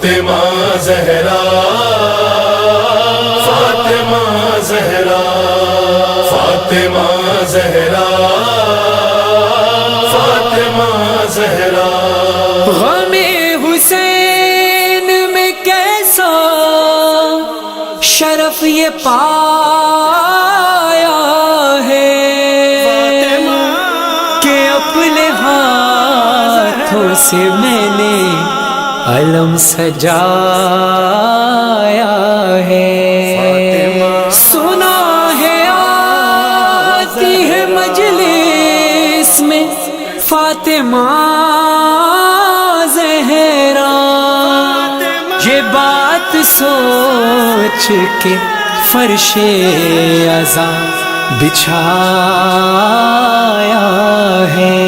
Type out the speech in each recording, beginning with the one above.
فاطمہ زہرا، فاطمہ زہرا، فاطمہ زہرا، فاطمہ زہرا۔ غم حسین میں کیسا شرف یہ پایا ہے کہ اپنے ہاتھوں سے میں نے علم سجایا ہے۔ سنا ہے آتی ہے مجلس میں فاطمہ زہرا، یہ بات سوچ کے فرش عزا بچھایا ہے۔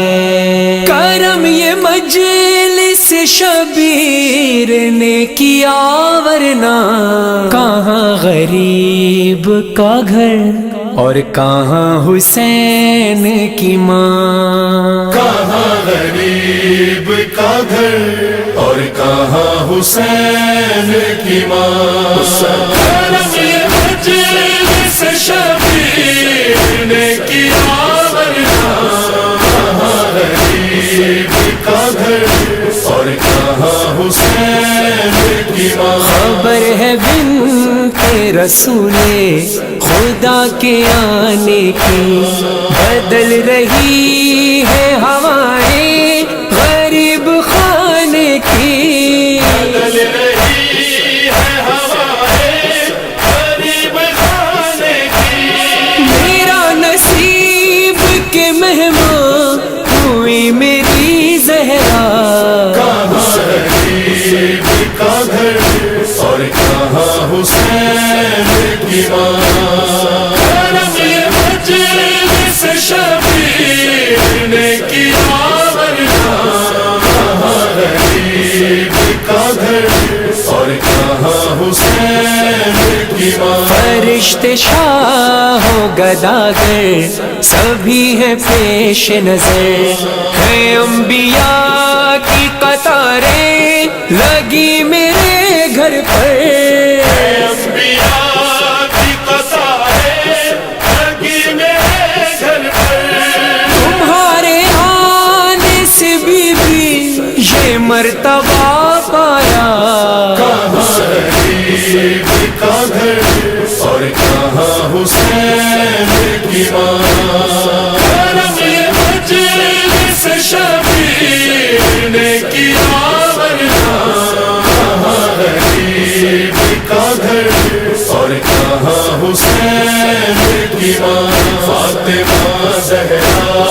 کرم یہ مجلس شبیر نے کیا، ورنہ کہاں غریب کا گھر اور کہاں حسین کی ماں، کہاں غریب کا گھر اور کہاں حسین کی ماں۔ کرم یہ مجلس شبیر نے کیا، ورنہ کہاں غریب کا گھر اور کہاں حسین کی ماں۔ خبر ہے بنت رسول خدا کے آنے کی، بدل رہی ہے ہوائیں غریب خانے کی، بدل رہی ہے ہوائیں غریب خانے کی۔ میرا نصیب کے مہمان ہوئی میری زہرا، کہاں غریب کا گھر اور کہاں حسین کی ماں۔ کرم یہ مجلس شبیر نے کیا، ورنہ کہاں غریب کا گھر اور کہاں حسین کی ماں۔ فرشتے شاہ و گداگر سبھی ہیں پیش نظر، ہیں انبیاء کی قطاریں لگی میرے گھر پر، انبیاء کی قطاریں لگی میرے گھر پر۔ تمہارے آنے سے بی یہ مرتبہ پایا، کہاں غریب کا گھر اور کہاں حسین کی ماں۔ کرم یہ مجلس شبیر نے کیا، ورنہ کہاں غریب کا گھر اور کہاں حسین کی ماں۔ فاطمہ زہرا،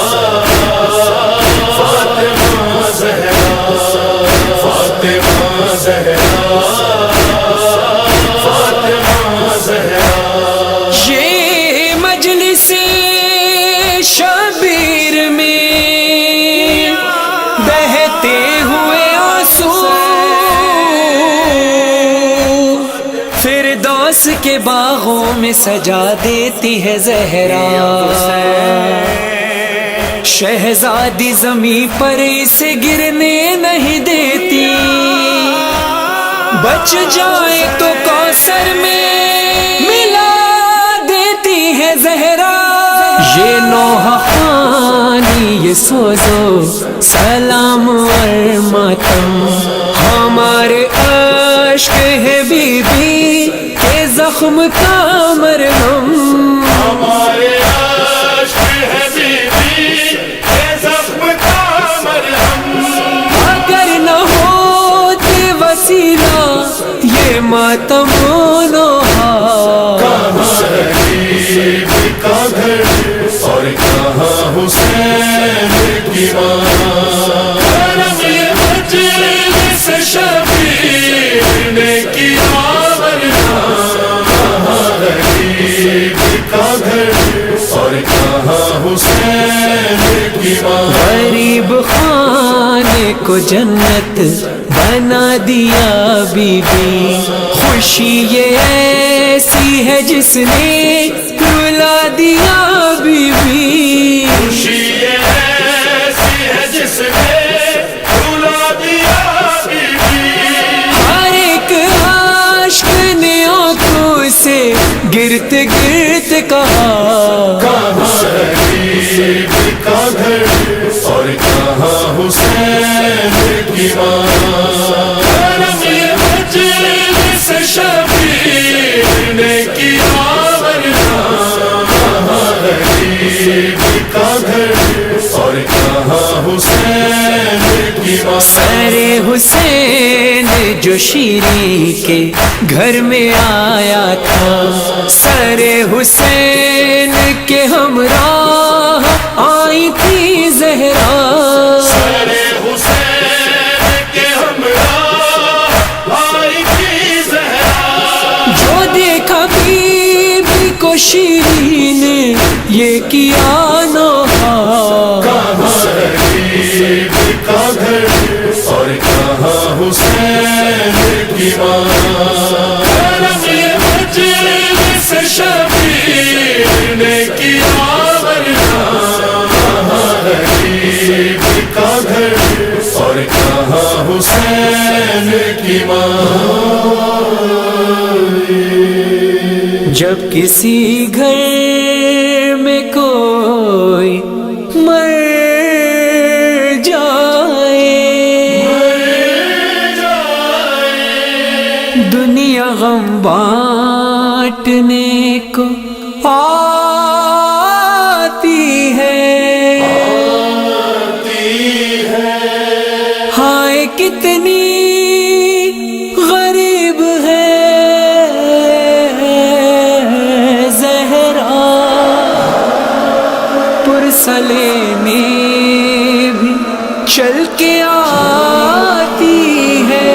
فاطمہ زہرا، فاطمہ زہرا، فاطمہ زہرا۔ یہ مجلس شبیر میں بہتے ہوئے آنسو فردوس کے باغوں میں سجا دیتی ہے زہرا، شہزادی زمین پر اسے گرنے نہیں دیتی، بچ جائے تو کوثر میں ملا دیتی ہے زہرا۔ یہ نوح خوانی یہ سوزو سلام اور ماتم، ہمارے عشق ہے بی بی کے زخم کا مرہم، ہمارے عشق ہے بی بی کے زخم کا مرہم۔ اگر نہ ہوتے وسیلہ یہ ماتم و نوحہ، کہاں غریب کا گھر اور کہاں حسین کی ماں۔ کرم یہ مجلس شبیر نے کیا، ورنہ کہاں غریب کا گھر اور کہاں حسین کی ماں۔ غریب خانے کو جنت بنا دیا بی بی، خوشی یہ ایسی ہے جس نے رلا دیا بی بی، خوشی یہ ایسی ہے جس نے رلا دیا بی بی۔ ہر ارد گرد کہا کہاں حبیب کا گھر اور کہاں حسین کی ماں حرم یہ مجلس شبیر نے کیا ورنہ کہاں حبیب کا گھر اور کہاں حسین کی ماں سر حسین جو شیریں کے گھر میں آیا تھا سر حسین کے ہمراہ آئی تھی زہرا سر حسین کے ہمراہ آئی تھی زہرا جو دیکھا بی بی کو شیریں نے یہ کیا نوحہ کہاں حبیب کا گھر اور کہاں حسین کی ماں حرم یہ مجلس شبیر نے کیا ورنہ کہاں حبیب کا گھر اور کہاں حسین کی ماں جب کسی گھر میں کوئی مر دنیا غم بانٹنے کو آتی ہے ہائے کتنی غریب ہے زہرا پرسلے میں بھی چل کے آتی ہے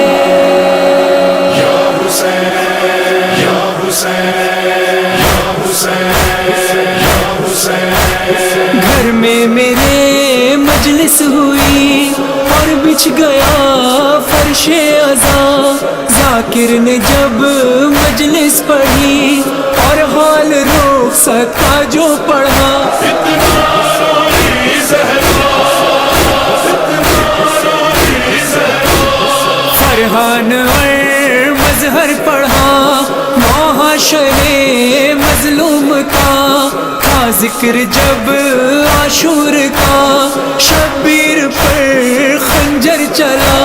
گھر میں میرے مجلس ہوئی اور بچھ گیا فرش ازاں ذاکر نے جب مجلس پڑھی اور حال روک سکا جو پڑھا فرحان اور مظہر پڑھا معاشرے مظلوم کا تھا ذکر جب عاشور کا شبیر پر خنجر چلا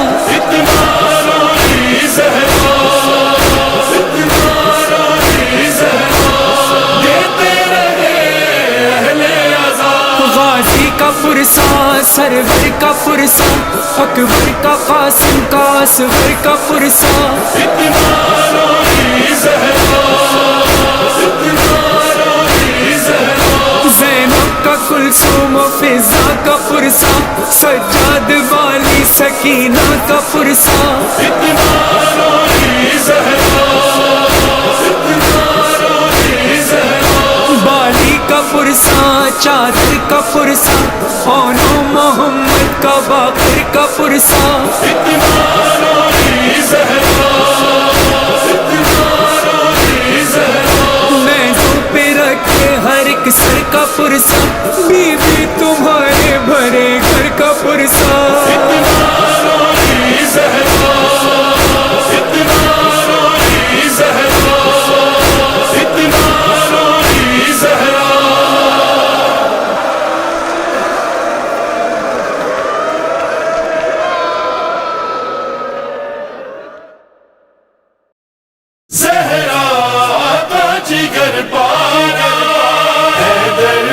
غازی کا پرسا سرور کا پرسا اکبر کا قاسم کا اصغر کا پرسا زینب کا کلثوم و فضا کا پرسا سجاد والی سکینہ کا پرسا بالی کا پرسا چادر کا پرسا اونو محمد کا باقر کا پرسا نیزوں پہ رکھے ہر ایک سر کا پرسا بی بی تمہارے بھرے گھر کا پرسا زہرا کا جگر پارا حیدر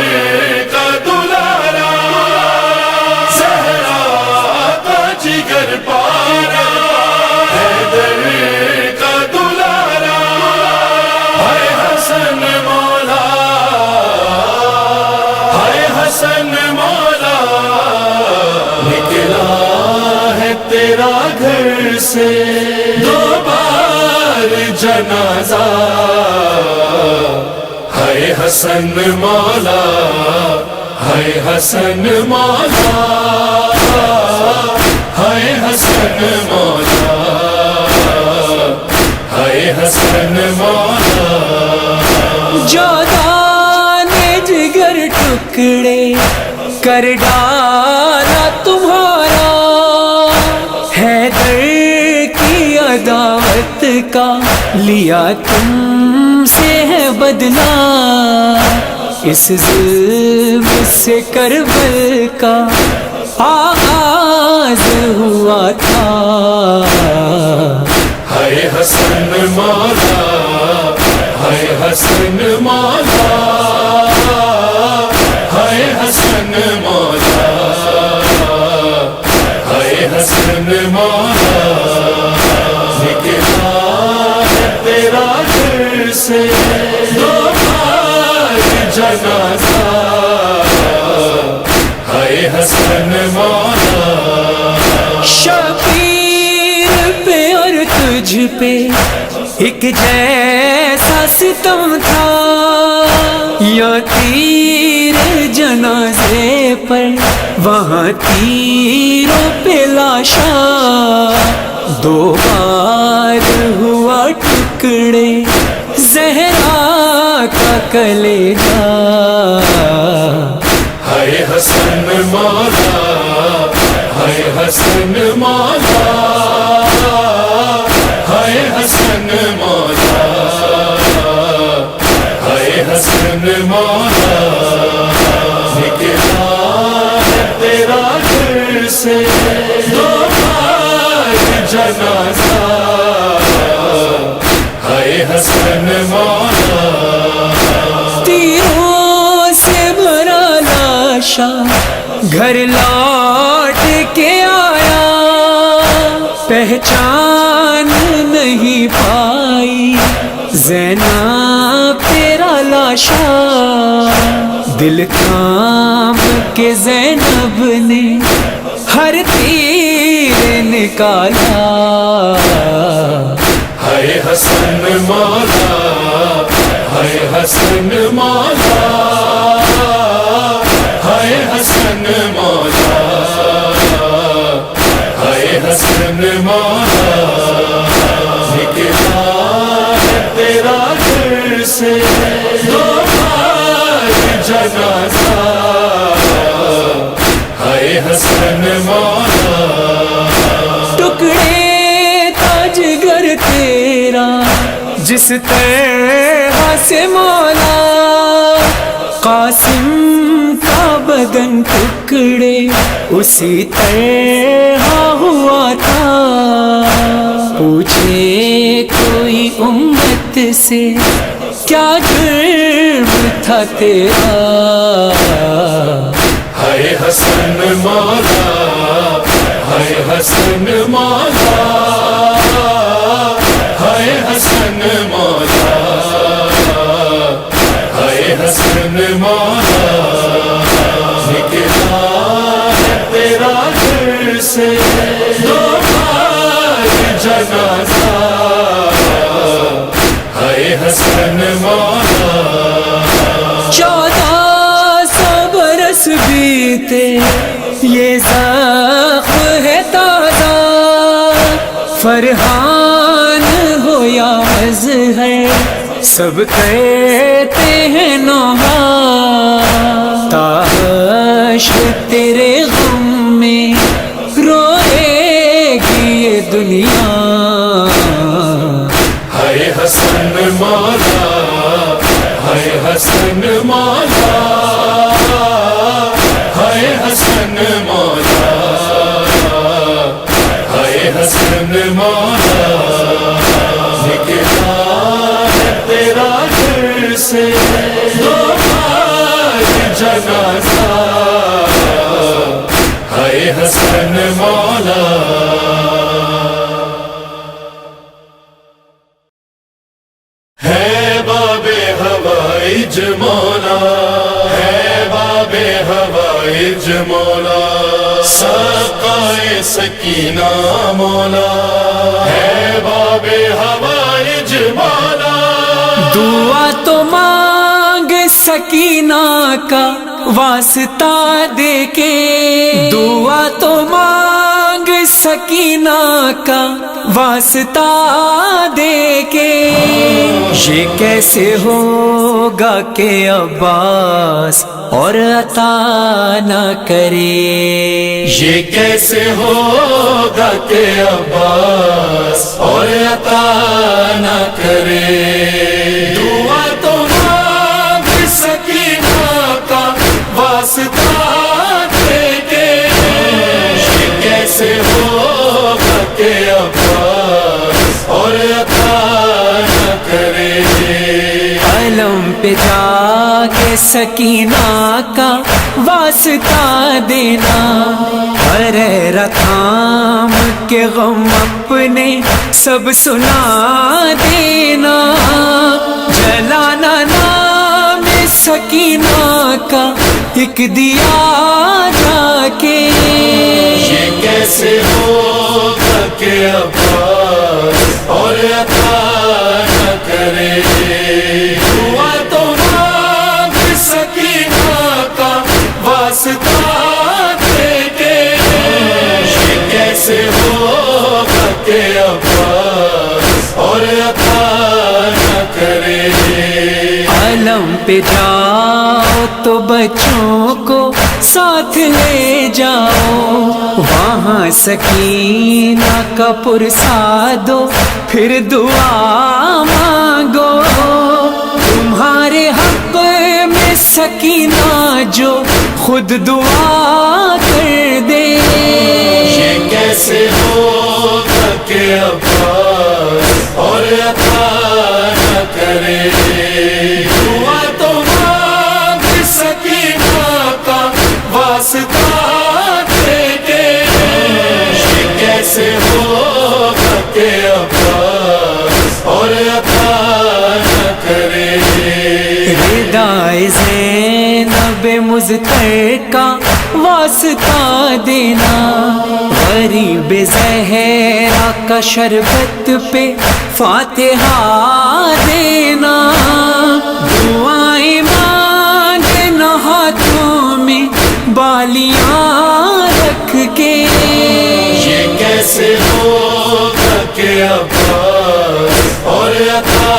کا دلارا زہرا کا جگر پارا حیدر کا دلارا ہائے حسن مولا ہائے حسن مولا نکلا ہے تیرا گھر سے دو بار جنازہ ہائے حسن مولا ہائے حسن مولا ہائے حسن مولا ہائے حسن مولا جودان جگر ٹکڑے کر ڈالا تمہارا حیدر کی عداوت کا لیا تم سے ہے بدلا اس ظلم سے کربل کا آغاز ہوا تھا. ہائے حسن مولا ہائے حسن مولا ہائے حسن مولا ہائے حسن مولا نکلا ہے تیرا گھر سے دو بار جنازہ ہائے حسن مولا. شبیر پہ اور تجھ پہ ایک جیسا ستم تھا یا تیر جنازے پر وہاں تیروں پہ لاشا دو بار ہوا ٹکڑے زہرا کا کلیجہ. ہائے حسن مولا ہائے حسن مولا ہائے حسن مولا ہائے حسن مولا نکلا ہے تیرا گھر سے دو بار جنازہ ہائے حسن مولا. تیروں سے بھرا لاشا گھر لوٹ کے آیا پہچان نہیں پائی زینب تیرا لاشا. دل کام کے زینب نے ہر تیر نکالا. ہائے حسن مولا ہائے حسن مولا ہائے حسن مولا ہائے حسن مولا نکلا ہے تیرا گھر سے دو بار جنازہ ہائے حسن مولا. ٹکڑے تاج گر تیرا جس طرح سے مولا قاسم کا بدن ٹکڑے اسی طرح ہوا تھا. پوچھے کوئی امت سے کیا جرم تھا تیرا. ہائے حسن مولا ہائے حسن مولا ہائے حسن مولا ہائے حسن مولا نکلا ہے تیرا گھر سے دو بار جنازہ ہائے حسن مولا. 1400 برس بیتے یہ زخم ہے تازہ فرحان ہو یا مظہر سب کہتے ہیں نوحہ. تاحشر تیرے غم میں روئے گی یہ دنیا. ہائے حسن مولا ہائے حسن مولا ہائے حسن مولا ہائے حسن مولا نکلا ہے تیرا گھر سے دو بار جنازہ ہائے حسن مولا. ہے باب ہوائج مولا ہے باب ہوائج مولا سقائے سکینہ مولا ہے باب ہوائج مولا. دعا تو مانگ سکینہ کا واسطہ دے کے دعا تو مانگ سکینہ کا واسطہ دے کے. یہ کیسے ہوگا کہ عباس اور عطا نہ کرے. یہ کیسے ہوگا کہ عباس اور عطا نہ کرے. دعا تو سکینہ کا واسطہ دینا، حریرہ تھام کے غم اپنے سب سنا دینا، جلانا نام سکینہ کا ایک دیا جا کے۔ یہ کیسے ہوگا کہ عباس اور عطا نہ کرے، دعا تو مانگ سکینہ کا واسطہ دے کے۔ یہ کیسے ہوگا کہ عباس اور عطا نہ کرے، عالم پہ جاؤ تو بچوں کو ساتھ لے جاؤ، وہاں سکینہ کا پرسا دو، پھر دعا مانگو، تمہارے حق میں سکینہ جو خود دعا کر دے۔ یہ کیسے ہوگا کہ عباس اور عطا نہ کرے، دعا تو مانگ سکینہ کا واسطہ دے کے۔ یہ کیسے ہوگا کہ عباس اور عطا نہ کرے، ردائے زینب مضطر کا واسطہ دینا، غریب زہرا کا شربت پہ فاتحہ دینا، دعائیں مانگنا ہاتھوں میں بالیاں رکھ کے۔ یہ کیسے ہوگا کہ عباس اور عطا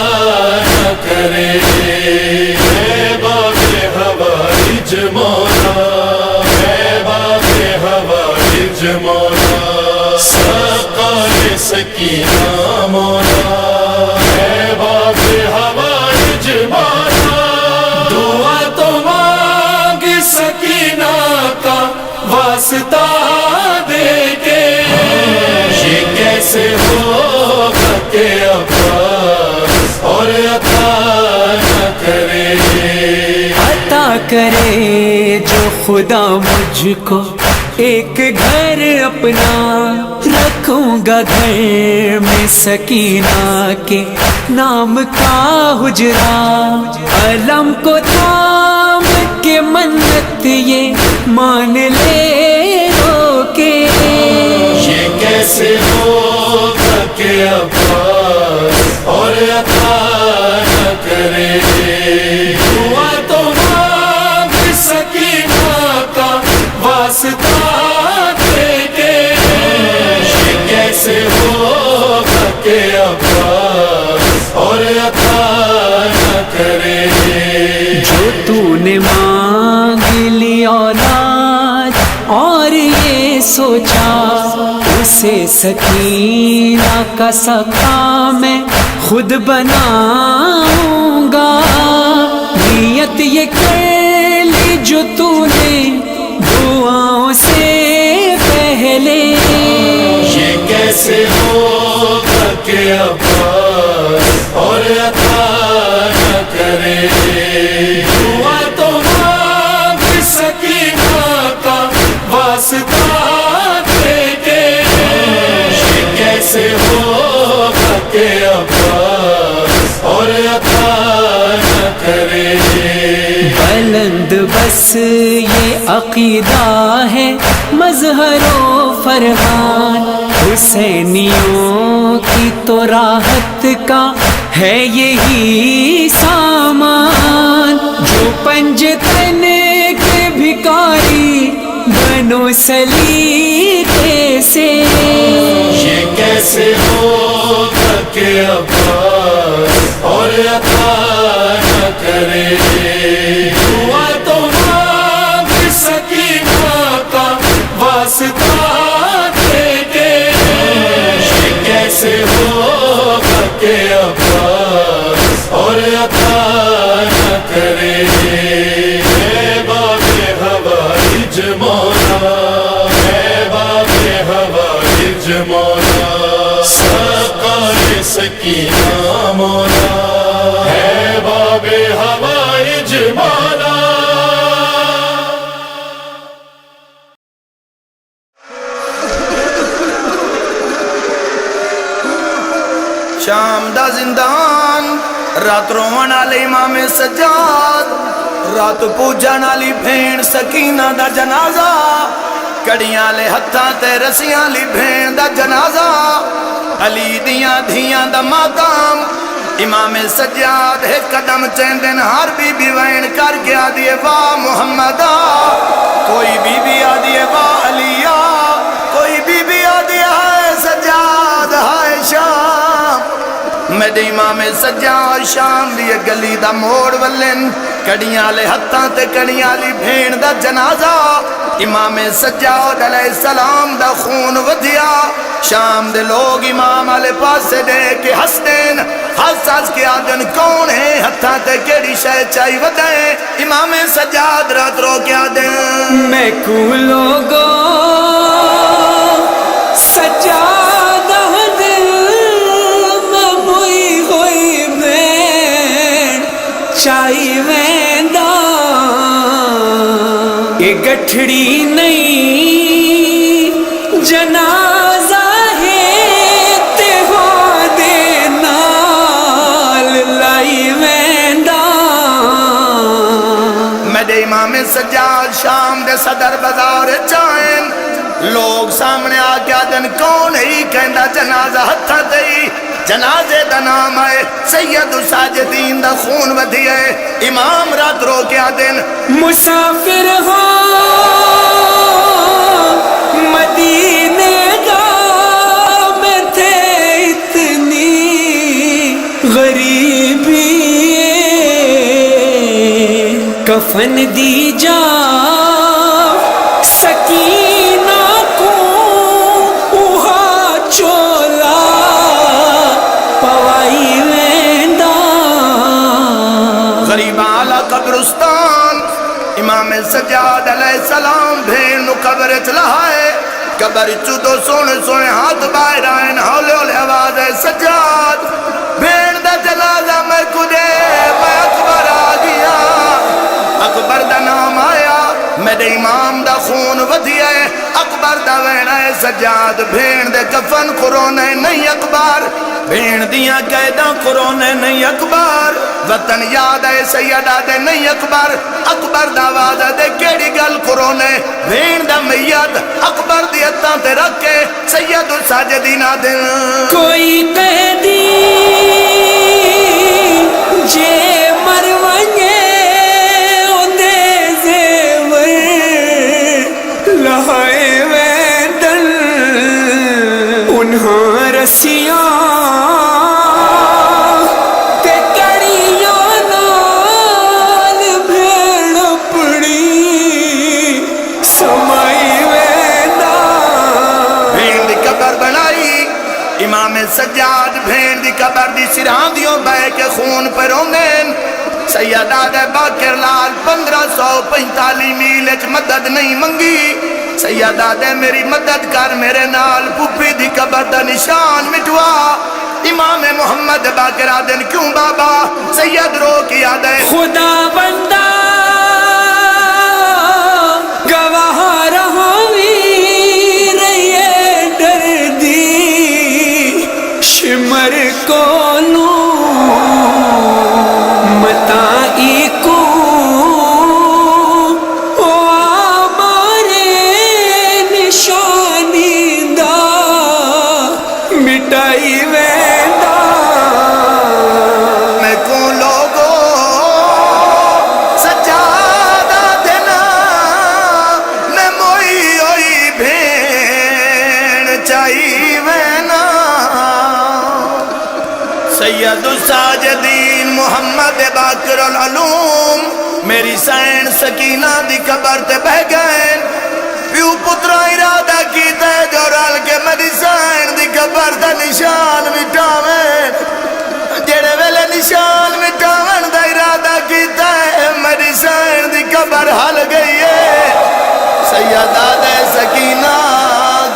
نہ کرے، اے باب حوائج مولا، اے باب حوائج مولا، سقائے سکینہ مولا، اے باب حوائج مولا، دعا تو مانگ سکینہ کا واسطہ دے کے۔ یہ کیسے ہوگا کہ عباس اور عطا نہ کرے، عطا کرے جو خدا مجھ کو ایک گھر اپنا، رکھوں گا گھر میں سکینہ کے نام کا حجرا، علم کو تھام کے منت یہ مان لے رو کے۔ یہ کیسے ہوگا کہ عباس اور عطا نہ کرے، دعا تو مانگ سکینہ کا واسطہ دے کے۔ یہ کیسے ہوگا کہ عباس اور عطا نہ کرے، جو تو نے مانگ لی اولاد اور یہ سوچا اسے سکینہ کا سقا میں خود بناؤں گا، نیت یہ کر لی جو تو نے دعاؤں سے پہلے۔ یہ کیسے ہوگا کہ عباس اور عطا نہ کرے، دعا تو مانگ سکینہ کا واسطہ دے کے۔ یہ کیسے ہوگا کہ عباس اور عطا نہ کرے، بلند بس یہ عقیدہ ہے مظہر و فرحان، حسینیوں کی تو راحت کا ہے یہی سامان، جو پنجتن کے بھکاری بنو سلیقے سے۔ یہ کیسے ہوگا کہ عباس اور عطا نہ کرے، دعا تو مانگ سکینہ کا واسطہ دے کے۔ یہ کیسے ہوگا کہ عباس اور عطا نہ کرے، اے باب حوائج مولا، اے باب حوائج مولا، سقائے سکینہ مولا، اے باب حوائج مولا، شام دا زندان رات روان والے امام سجاد رات پوجن والی بھین سکینہ دا جنازہ کڑیاں لے ہتھاں تے رسیاں لی بھین دا جنازہ علی دیاں دھیاں دا ماتم امام سجاد ایک قدم چیندن ہر بی بی وین کر کے آدھیے واہ محمدہ کوئی بی بی آدھیے واہ علیہ کوئی بی بی آدھیے ہائے سجاد ہائے شام میرے امام سجاد شام دیے گلی دا موڑ ولن کڑیاں لے ہتھاں تے کڑیاں لی بھین دا جنازہ امام سجاد علیہ السلام دا خون ودیا شام دے لوگ امام علیہ پاسے دے کے ہسدین ہس کے آدن کون ہے ہتھاں تے کیڑی شے چاہی ودائیں امام سجاد رات رو کے آدن میں کو لوگو سجاد دل میں ہوئی ہوئی بین چاہی ویندہ یہ گٹھڑی نہیں جنازہ ہے تیوہ دے نال لائی ویندہ میرے امام سجاد شام دے صدر بازار چاہیں لوگ سامنے آگیا دن کون ہی کہندہ جنازہ ہتھا دئی جنازے دا نام آئے سید ساجدین دا خون ودھی ہے امام رات رو کیا دن مسافر ہو مدینے دا میں تھے اتنی غریبی کفن دی جا سکینہ کو اوہا چولا پوائی ویندہ غریب آلہ قبرستان امام سجاد علیہ السلام بھین نو قبر چلائے قبر چودو سونے سونے ہاتھ باہر آئین ہولے ہولے آواز ہے سجاد بھین دا جنازہ میں کدے میں اکبر آ گیا اکبر دا نام آیا میرے امام دا خون ودھی ہے اکبر دا وینا ہے سجاد بھین دے کفن قرونے نہیں اکبر بھین دیاں قیداں قرونے نہیں اکبر وطن یاد ہے سیدہ دے نہیں اکبر اکبر دا وعدہ دے کیڑی گل قرونے بھین دا میت اکبر دی اتاں تے رکھے سید الساجدینہ دن کوئی قیدی جے مرونے اندے زیور لہائے ویندن انہاں رسیاں تے کڑیاں نال بھیڑ پڑی سمائی ویندہ بھین دی قبر بنائی امام سجاد بھین دی قبر دی سران دیوں بے کے خون پر ہوندین سیدہ دے باکر لال 1545 میل اچ مدد نہیں منگی سیدہ دے میری مدد کر میرے نال پھپھی دی قبر دا نشان مٹوا امام محمد باکر آدن کیوں بابا سید رو کی آدھے خدا بندہ گواہ رہوی رہیے ڈر دی شمر کولوں متائی کو او آمارے نشانی دا مٹائی ویندہ میں کون لوگو سجادہ دینا میں موئی ہوئی بھین چاہی وینا سید الساجدین محمد باقر العلوم میری سین سکینہ دی قبر تے بہ گئے پیو پترہ ارادہ کیتا ہے جو رال کے میری سین دی قبر دا نشان مٹاویں جڑے ویلے نشان مٹاون دا ارادہ کیتا ہے میری سین دی قبر حل گئی ہے سیدہ دے سکینہ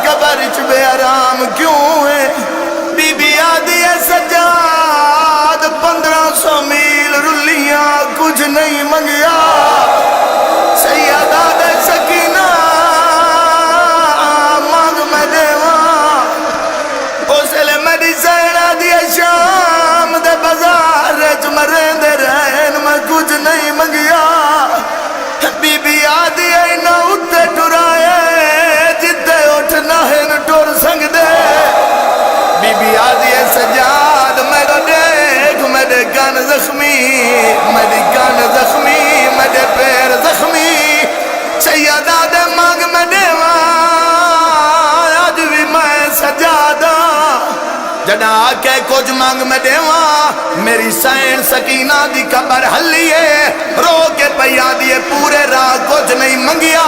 قبر چ بے آرام کیوں ہے بی بی آدھی ہے سجاد 1500 میل رلیاں کچھ نہیں منگیا سیدہ دے سکینہ مانگ میں دیواں اس لئے میری سین آدھی ہے شاہ جڑا کے کچھ مانگ میں دیواں میری سین سکینہ دی قبر ہلیے رو کے پیا دیے پورے راہ کچھ نہیں منگیا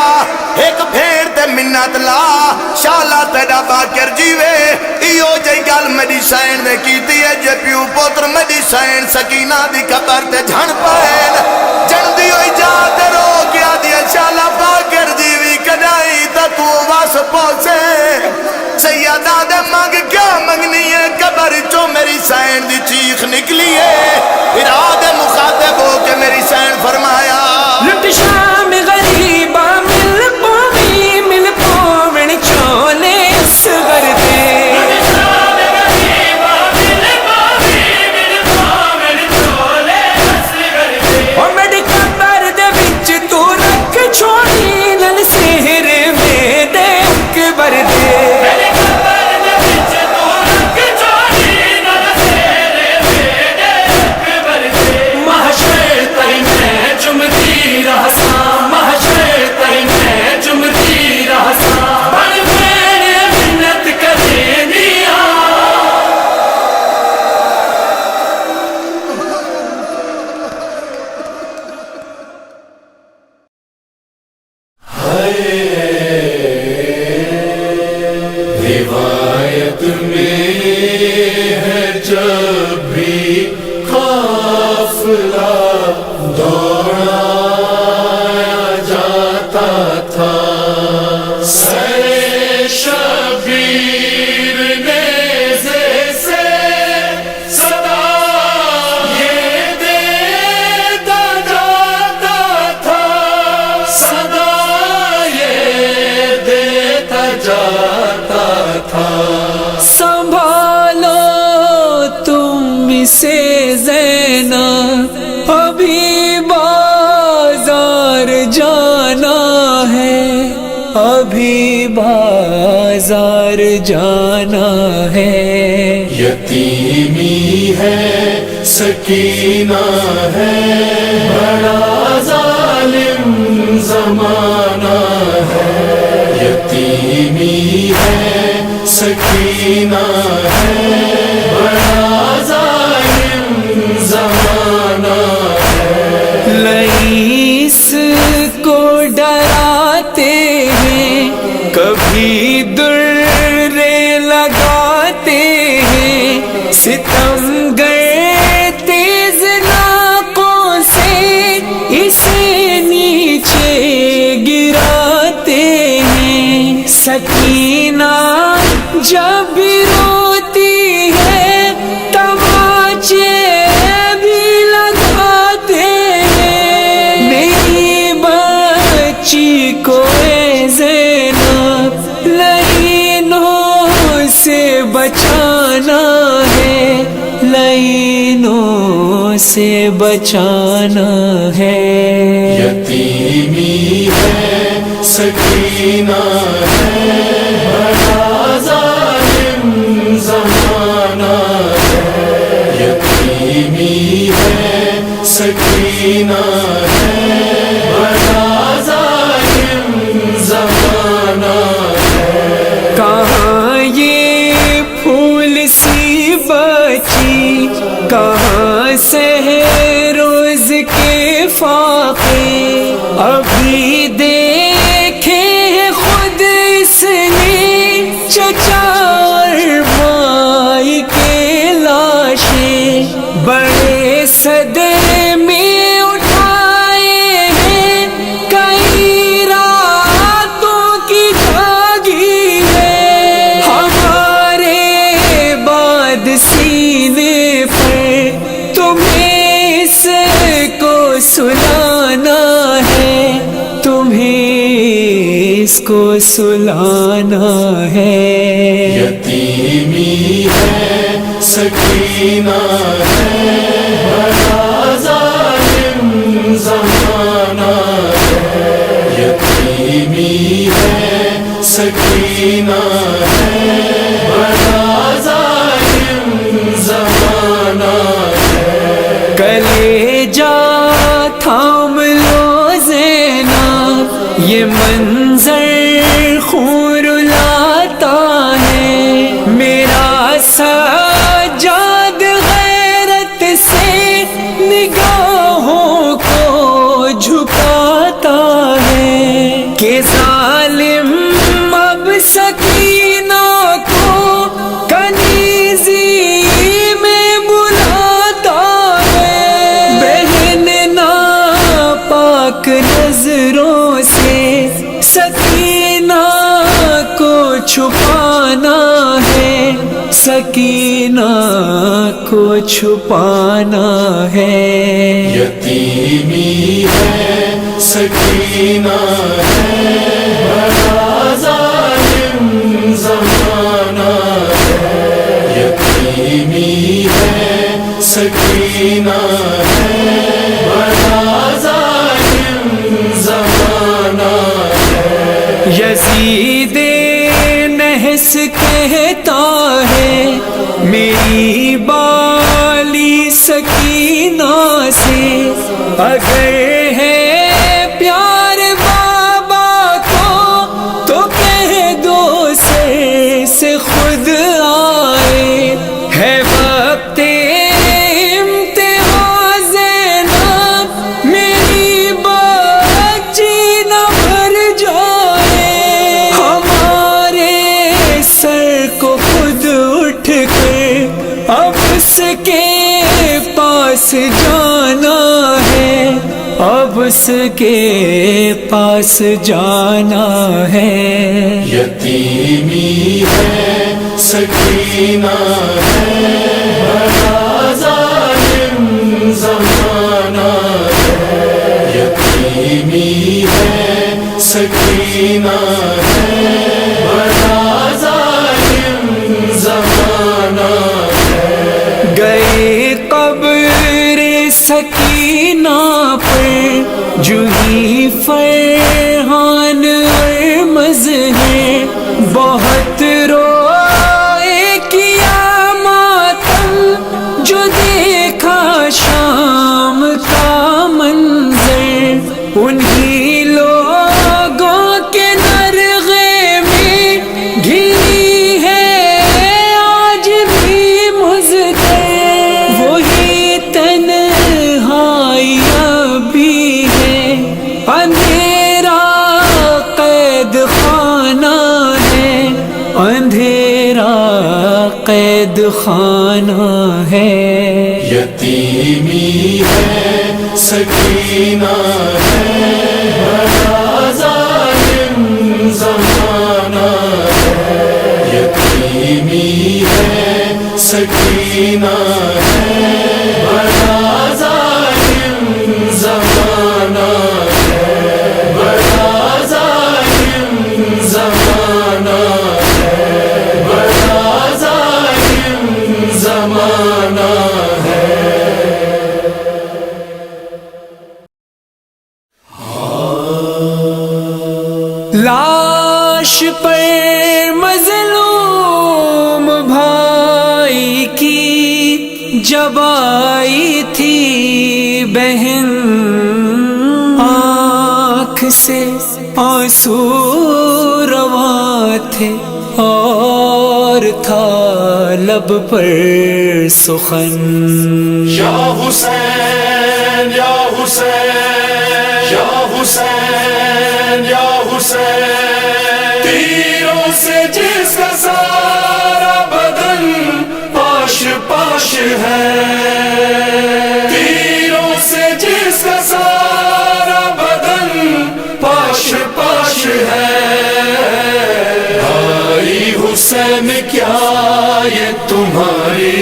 ایک بھیڑ تے منت لا شالا تیرا باکر جیوے ایو جی گل میری سین نے کی دیئے جے پیو پوتر میری سین سکینہ دی قبر تے جھن پائن جن دی ہوئی جاتے رو کیا دیئے شالا باکر جیوی کدائی تا تو واس پہنچے سیادہ دے مانگ کیا منگنی ہے قبر چو میری سین دی چیخ نکلی ہے ارادے مخاطب ہو کے میری سین فرمایا لٹ شام غریبا مل پومن چولے اصغر دے او میری قبر دے وچ تو رکھ چھوڑی نل سہر میں دے اکبر دے روایت میں ہے جب بھی قافلہ دوڑایا جاتا تھا سر شبیر نیزے سے صدا یہ دیتا جاتا تھا صدا یہ دیتا جاتا تھا سنبھالو تم اسے زینب ابھی بازار جانا ہے ابھی بازار جانا ہے یتیمی ہے سکینہ ہے بڑا ظالم زمانہ ہے یتیمی ہے سکینہ ہے بڑا ظالم زمانہ ہے لئیس کو ڈراتے ہیں کبھی درے لگاتے ہیں ستم گئے تیز ناقوں سے اسے نیچے گراتے ہیں سکینہ جب بھی روتی ہے تماچے بھی لگاتے ہیں میری بچی کو اے زینب لعینوں سے بچانا ہے لعینوں سے بچانا ہے یتیمی ہے سکینہ ہے بڑا ظالم زمانہ ہے یتیمی ہے سکینہ ہے بڑا ظالم زمانہ ہے کہاں یہ پھول سی بچی کہاں سے روز کے فاقے ابھی دیکھے خود اس نے چچا اور مائی کے لاشیں بڑے صدر میں اٹھائے ہیں کئی راتوں کی جاگی ہے ہمارے بعد سینے پر تمہیں اس کو سلانا ہے تمہیں اس کو سلانا ہے یتیمی ہے سکینہ ہے بڑا ظالم زمانہ ہے یتیمی ہے سکینہ ہے بڑا ظالم زمانہ ہے کلیجا تھام لو زینب یہ منظر خون رلاتا ہے میرا سر سکینہ کو کنیزی میں بلاتا ہے، بہن ناپاک نظروں سے سکینہ کو چھپانا ہے، سکینہ کو چھپانا ہے۔ یتیمی ہے سکینہ ہے، بڑا ظالم زمانہ ہے۔ یتیمی ہے سکینہ ہے، بڑا ظالم زمانہ ہے۔ یزید نحس کہتا ہے میری بالی سکینہ سے، اگر ہے پیار بابا کو تو کہہ دو سے خود آئے، ہے وقت امتحان زینب میری بچی نہ بھر جائے، ہمارے سر کو خود اٹھ کر اب اس کے پاس جانا ہے، اب اس کے پاس جانا ہے۔ یتیمی ہے سکینہ ہے، بڑا ظالم زمانہ ہے۔ یتیمی ہے سکینہ ہے، بڑا ظالم زمانہ ہے۔ گئے قبر سکینہ پر جوہی فرحان ارمز ہے، بہت روئے کیا ماتم جو دیکھا شام کا منظر، انہی لوگوں کے نرغے میں گھری ہے آج بھی مزدر، وہی تنہائیاں بھی ہے، اندھیرا قید خانہ ہے، اندھیرا قید خانہ ہے۔ یتیمی ہے سکینہ ہے، بڑا ظالم زمانہ ہے۔ یتیمی ہے سکینہ ہے، بڑا ظالم زمانہ ہے۔ بڑا ظالم زمانہ ہے، بڑا ظالم زمانہ ہے۔ لاش پر مظلوم بھائی کی جب آئی تھی بہن، آنکھ سے آنسو رواں تھے اور تھا لب پر سخن، یا حسین یا حسین یا حسین یا حسین، تیروں سے جس کا سارا بدن پاش پاش ہے، تیروں سے جس کا سارا بدن پاش پاش ہے۔ بھائی حسین کیا یہ تمہاری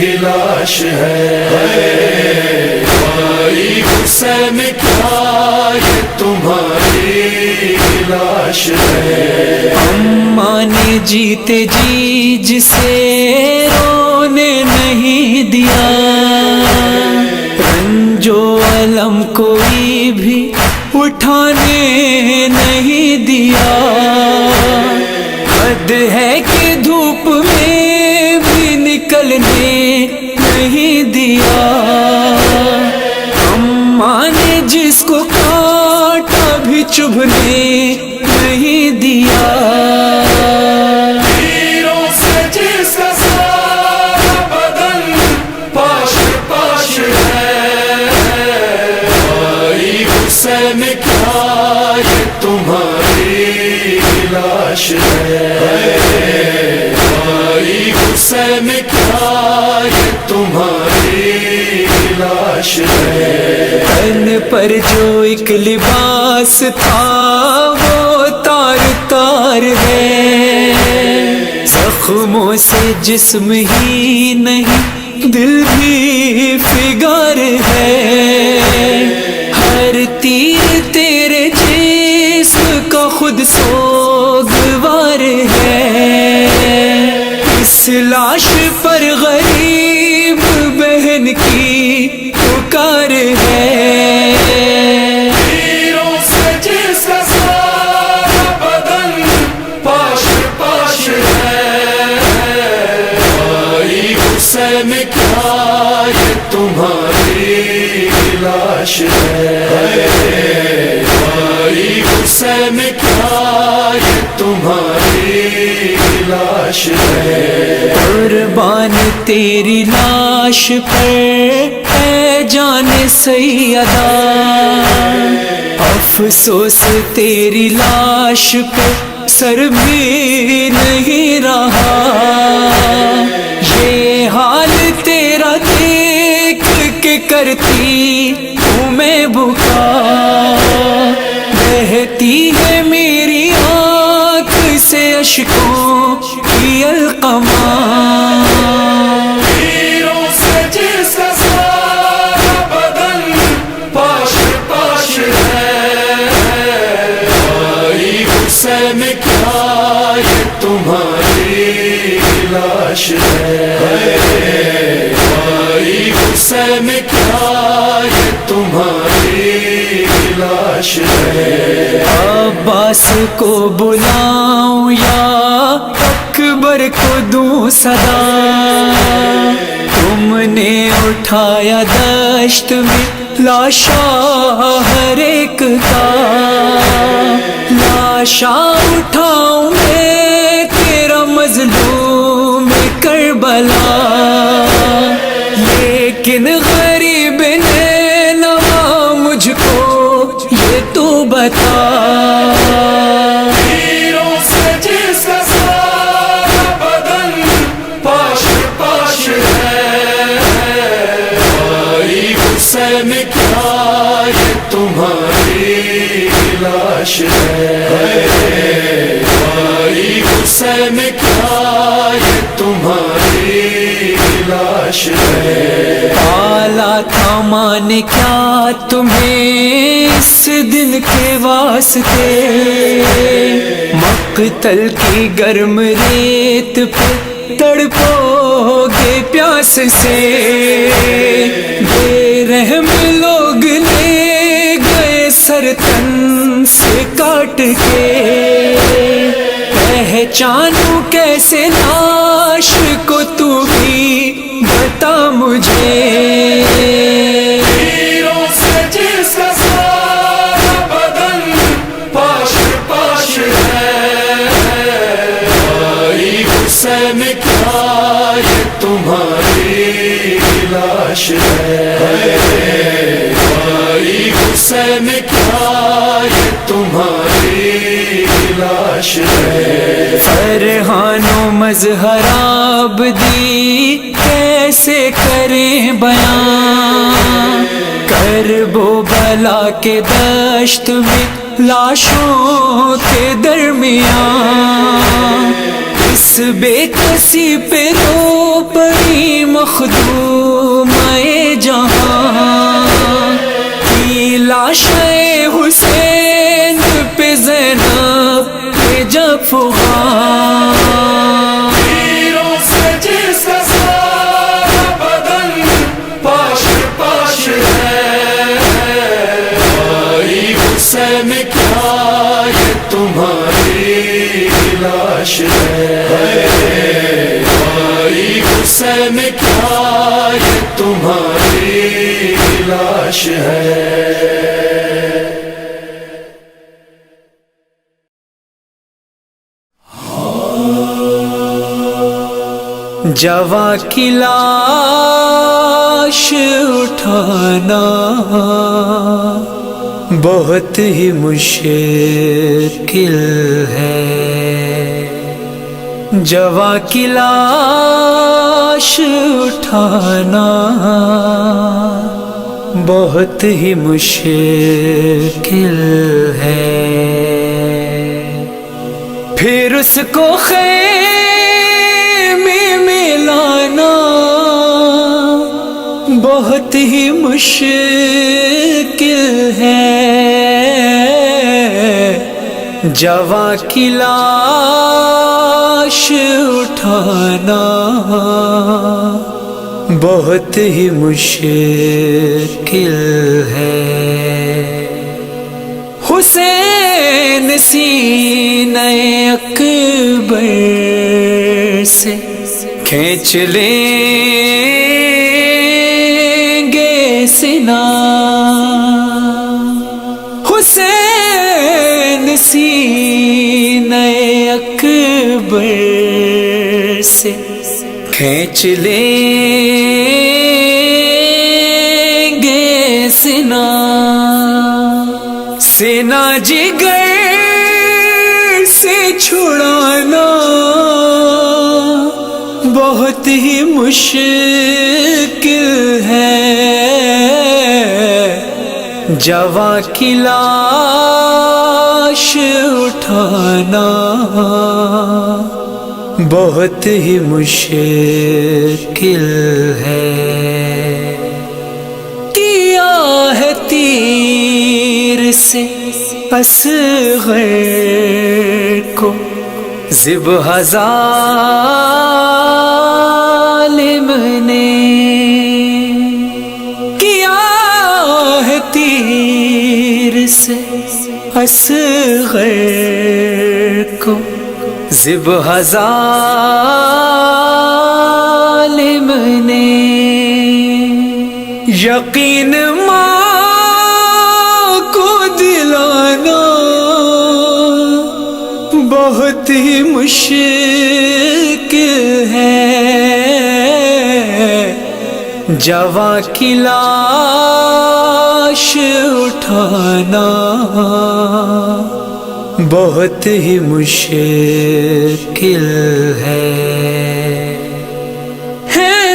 ہی لاش ہے، بھائی حسین کیا یہ تمہاری ہی لاش ہے۔ اماں نے جیتے جی جسے رونے نہیں دیا، رنجو علم کوئی بھی اٹھانے نہیں دیا، حد ہے کہ دھوپ میں بھی نکلنے نہیں دیا، اماں نے جس کو کاٹا بھی چبھنے نہیں دیا، تیروں سے جس کا سارا بدن پاش پاش ہے، بھائی حسین کیا یہ تمہاری لاش لاش ہے بھائی حسین کیا یہ تمہاری لاش ہے تن پر جو ایک لباس تھا وہ تار تار ہے زخموں سے جسم ہی نہیں دل بھی فگار ہے ہر تیر تیرے جسم کا خود سوگوار ہے اس لاش پر غریب بہن کی پکار ہے تیروں سے جس کا سارا بدن پاش پاش ہے بھائی حسین کیا یہ تمہاری لاش ہے بھائی حسین کیا یہ تمہاری لاش ہے قربان تیری لاش پر اے جان سیدہ افسوس تیری لاش پہ سر بھی نہیں رہا یہ حال تیرا دیکھ کے کرتی ہوں میں بکا بہتی ہے میری آنکھ سے اشکوں کی القماں تیروں سے جس کا سارا بدن پاش پاش ہے بھائی حسین کیا یہ تمہاری لاش ہے بھائی حسین کیا یہ تمہاری لاش ہے عباس کو بلاؤں یا اکبر کو دوں صدا تم نے اٹھایا دشت میں لاشا ہر ایک کا لاشا اٹھاؤں میں تیرا مظلوم کربلا لیکن غریب نینوا مجھ کو یہ تو بتا تیروں سے جس کا سارا بدن پاش پاش ہے بھائی حسین کیا یہ تمہاری لاش ہے بھائی حسین کیا یہ تمہاری لاش ہے پالا تھا ماں نے کیا تمہیں اس دن کے واسطے مقتل کی گرم ریت پہ تڑپو گے پیاس سے بے رحم لوگ لے گئے سر تن سے کاٹ کے پہچانوں کیسے لاش کو تو بھی بتا مجھے تیروں سے جس کا سارا بدن پاش پاش ہے بھائی حسین کیا یہ تمہاری لاش ہے بھائی حسین کیا یہ تمہاری لاش ہے فرحان و مظہر عابدی کیسے کریں بیان کرب و بلا کے دشت میں لاشوں کے درمیان اس بے کسی پہ رو پڑی مخدومۂ جہاں کی لاش حسین پہ زینب پہ جفغاں تیروں سے جس کا سارا بدن پاش پاش ہے بھائی حسین کیا یہ تمہاری لاش ہے بھائی حسین کیا یہ تمہاری لاش ہے جواں کی لاش اٹھانا بہت ہی مشکل ہے جواں کی لاش اٹھانا بہت ہی مشکل ہے، پھر اس کو خیمے میں لانا بہت ہی مشکل ہے، جواں کی لاش اٹھانا بہت ہی مشکل ہے۔ حسین سینہ اکبر سے کھینچ لیں گے سینہ، حسین سینہ اکبر سے کھینچ لیں گے سینہ، سینہ جگر سے چھڑانا بہت ہی مشکل ہے، جواں کی لاش اٹھانا بہت ہی مشکل ہے۔ کیا ہے تیر سے اصغر کو ذبح ظالم نے، کیا ہے تیر سے اصغر کو ذبح ظالم نے، یقین ماں کو دلانا بہت ہی مشکل ہے، جواں کی لاش اٹھانا بہت ہی مشکل ہے۔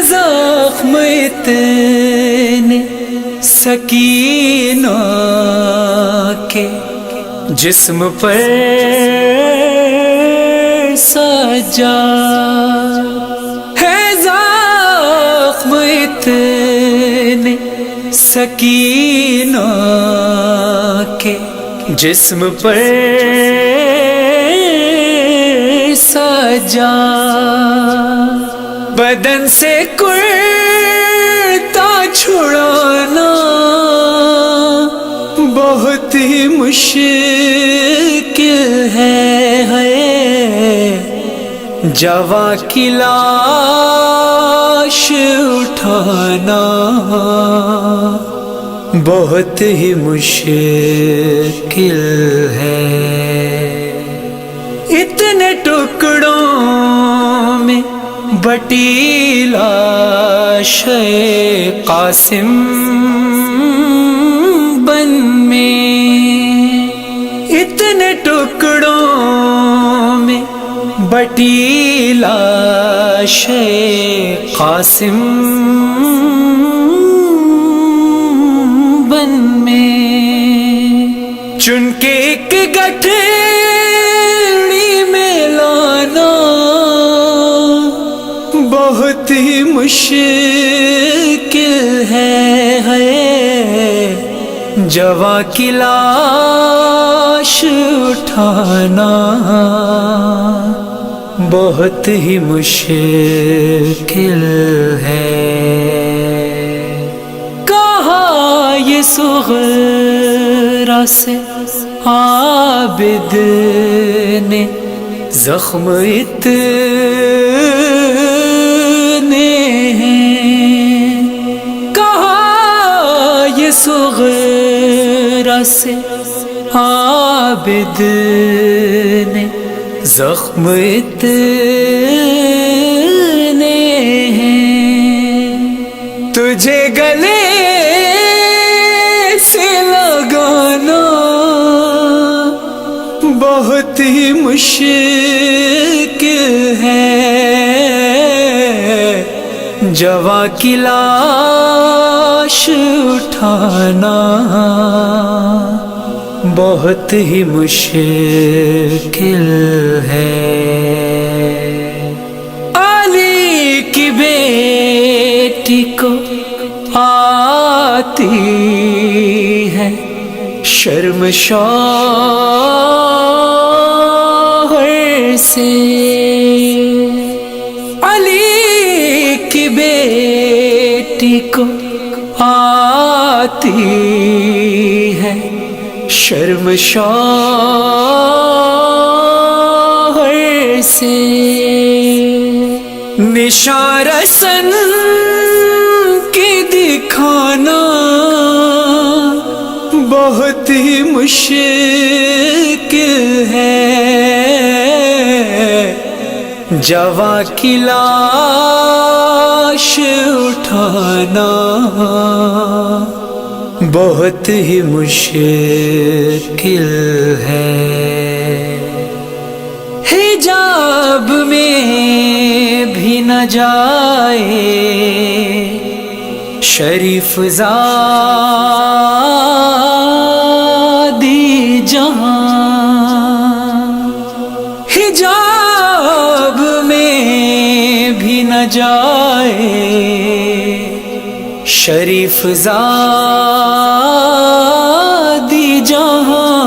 زخم اتنے سکینہ کے جسم پر سجا ہے، زخم اتنے سکینہ کے جسم پر سجا، بدن سے کرتا چھڑانا بہت ہی مشکل ہے، جواں کی لاش اٹھانا بہت ہی مشکل ہے۔ اتنے ٹکڑوں میں بٹی لاش قاسم بن میں، اتنے ٹکڑوں میں بٹی لاش قاسم بن میں، چن کے ایک گٹھڑی میں لانا بہت ہی مشکل ہے، جواں کی لاش اٹھانا بہت ہی مشکل ہے۔ کہا یہ صغرا سے عابد نے زخم اتنے ہیں، کہا یہ صغرا سے عابد نے زخم اتنے ہیں، تجھے گلے سے لگانا بہت ہی مشکل ہے، جواں کی لاش اٹھانا بہت ہی مشکل ہے. علی کی بیٹی کو آتی ہے شرم شوہر سے. علی کی بیٹی کو آتی ہے شرم شوہر سے. نشان رسن کے دکھانا بہت ہی مشکل ہے. جواں کی لاش اٹھانا بہت ہی مشکل ہے. حجاب میں بھی نہ جائے شریف زادی جہاں. حجاب میں بھی نہ جائے شریف زادی جہاں.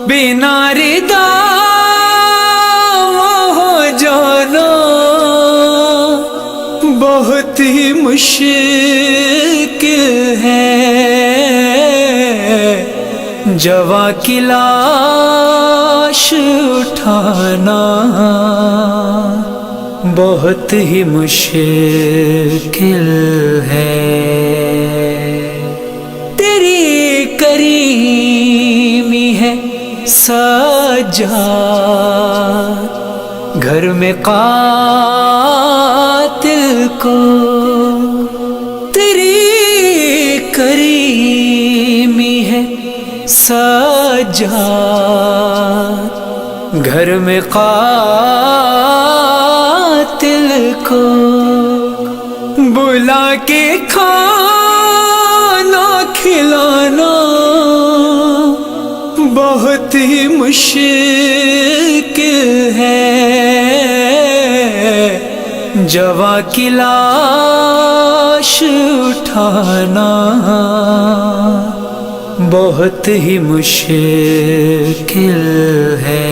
بنا ردا ہو جانا بہت ہی مشکل ہے. جواں کی لاش اٹھانا بہت ہی مشکل ہے. تیری کریمی ہے سجاد گھر میں قاتل کو. تیری کریمی ہے سجاد گھر میں قاتل کو. بلا کے کھانا کھلانا بہت ہی مشکل ہے. جواں کی لاش اٹھانا بہت ہی مشکل ہے.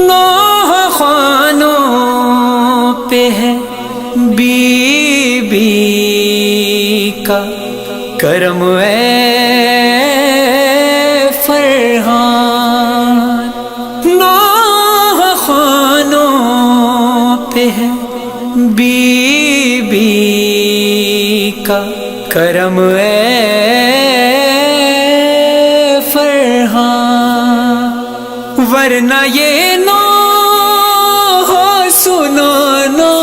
نوح خوانوں پہ ہے بی بی کا کرم اے فرحان. نوح خوانوں پہ ہے بی بی کا کرم اے فرحان. ورنہ یہ نوح سنانا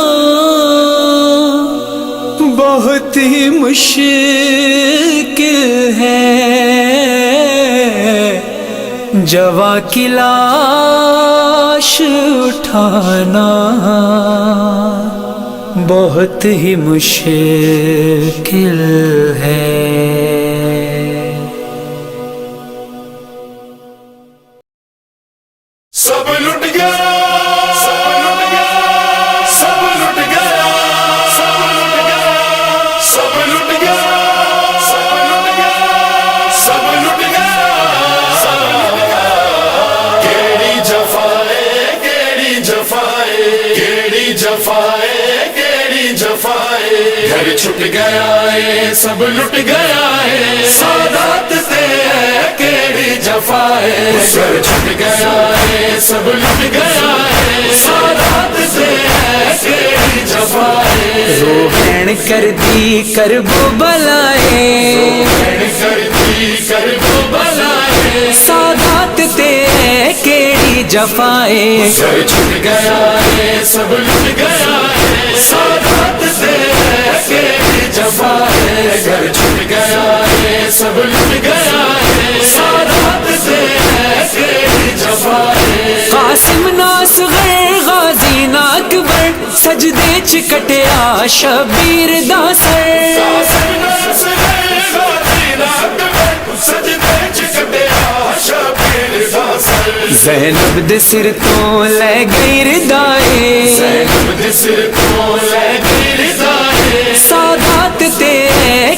بہت ہی مشکل ہے. جواں کی لاش اٹھانا بہت ہی مشکل ہے. سب لٹ گیا سب لٹ گیا سب لٹ گیا سب لٹ گیا سب لٹ گیا سب لٹ گیا سب لٹ گیا. کیڑی جفائے کیڑی جفائے کیڑی جفائے کیڑی جفائے. گھر چھٹ گیا ہے سب لٹ گیا ہے سادات سے کیڑی جفائے. گھر چھٹ گیا ہے سب لٹ گیا ہے سادات سے کیڑی جفائے. روحین کر دی کرب بلائے کر دی کرب بلائے سادات تے کیڑی جفائے. گھر چھٹ گیا ہے سب لٹ گیا ہے سادات سے کیڑی جفائے. گھر چھٹ گیا ہے سب لٹ گیا ہے سادات سے کیڑی جفائے. قاسم ناصغر غازی نہ سجدے چ کٹیا شبیر دا سر زینب دے سر تو لے گئی ردائے سادات تے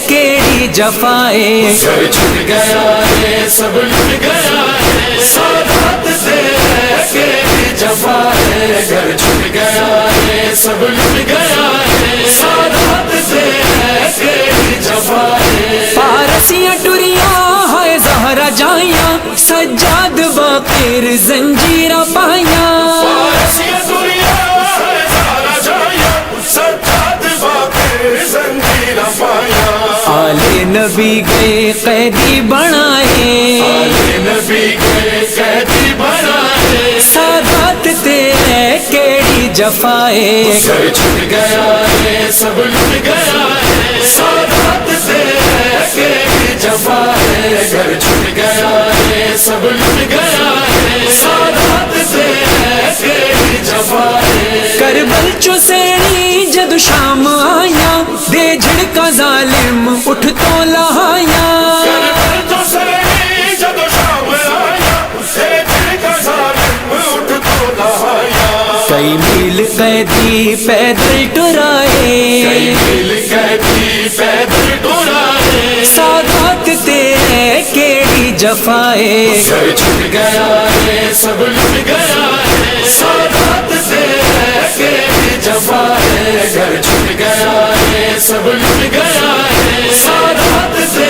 کیڑی جفائے گھر چھٹ گیا ہے سب لٹ گیا ہے سادات سے کیڑی جفا ہے گھر چھٹ گیا ہے سب لٹ گیا ہے سادات سے کیڑی جفا ہے پارسیاں ٹریاں ہے زہرا جائیاں سجاد باقر زنجیراں پائیاں پارسیاں ٹریاں ہے زہرا جائیاں سجاد باقر زنجیراں پائیاں آلے نبی گئے قیدی بنائے آلے نبی کے قیدی بنائے سادات تے کیڑی جفائے گھر چھٹ گیا ہے سب لٹ گیا ہے سادات سے کیڑی جفا ہے گھر چھٹ گیا ہے سب لٹ گیا ہے سادات سے کیڑی جفا ہے کربل چو سینی جد شام آیا دے جھڑکا ظالم اٹھ تو لہایا کربل تو سینی جب شام آیا اے دل کا ظالم اٹھ تو لہایا کئی میل قیدی پیدل ٹرائے کئی میل قیدی پیدل ٹرائے سادات تے کیڑی جفائے گھر چھٹ گیا ہے سب لٹ گیا ہے سادات سے کیڑی جفا ہے گھر چھٹ گیا ہے سب لٹ گیا ہے سادات سے